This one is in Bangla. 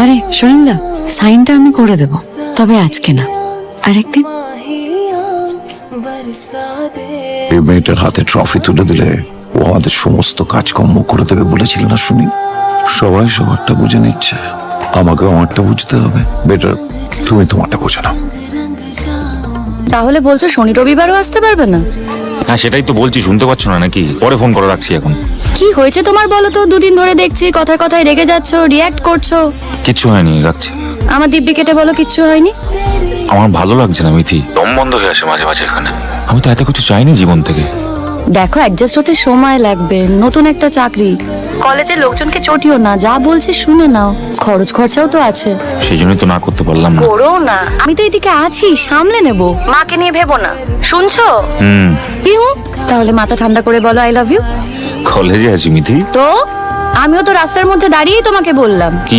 আরে সুনীলদা, সাইনটা আমি করে দেব, তবে আজকে না, আরেকদিন। এই মেয়েটার হাতে ট্রফি তুলে দিলে ও আমাদের সমস্ত কাজকর্ম করে দেবে বলেছিল না সুনীল? সবাই সবারটা বুঝে নিচ্ছে, আমাকে আমারটা বুঝতে হবে। বেটার তুমি তোমারটা বোঝো না। তাহলে বলছো শনি রবিবারও আসতে পারবে না? হ্যাঁ সেটাই তো বলছি, শুনতে পাচ্ছ না নাকি? পরে ফোন করে রাখছি এখন। কি হয়েছে তোমার বলো তো? দুদিন ধরে দেখছি কথায় কথায় রেগে যাচ্ছ, রিয়াক্ট করছো। কিচ্ছু হয়নি, রাখছি। আমার দিব্যি কেটে বলো কিচ্ছু হয়নি। আমার ভালো লাগছে না মিথি, দম বন্ধ হয়ে আসে মাঝে মাঝে এখানে। আমি তো এত কিছু চাইনি জীবন থেকে। দেখো অ্যাডজাস্ট হতে সময় লাগবে, নতুন একটা চাকরি, কলেজের লোকজনকে চটিও না, যা বলছি শুনে নাও, খরচ খরচাও তো আছে। সেই জন্যই তো না করতে পারলাম না। করো না, আমি তো এদিকে আছি, সামলে নেব, মাকে নিয়ে ভেবো না, শুনছো? ইউ, তাহলে মাথা ঠান্ডা করে বলো আই লাভ ইউ। কলেজে আছি মিথি। তো আমিও তো রাস্তার মধ্যে দাঁড়িয়েই তোমাকে বললাম। কি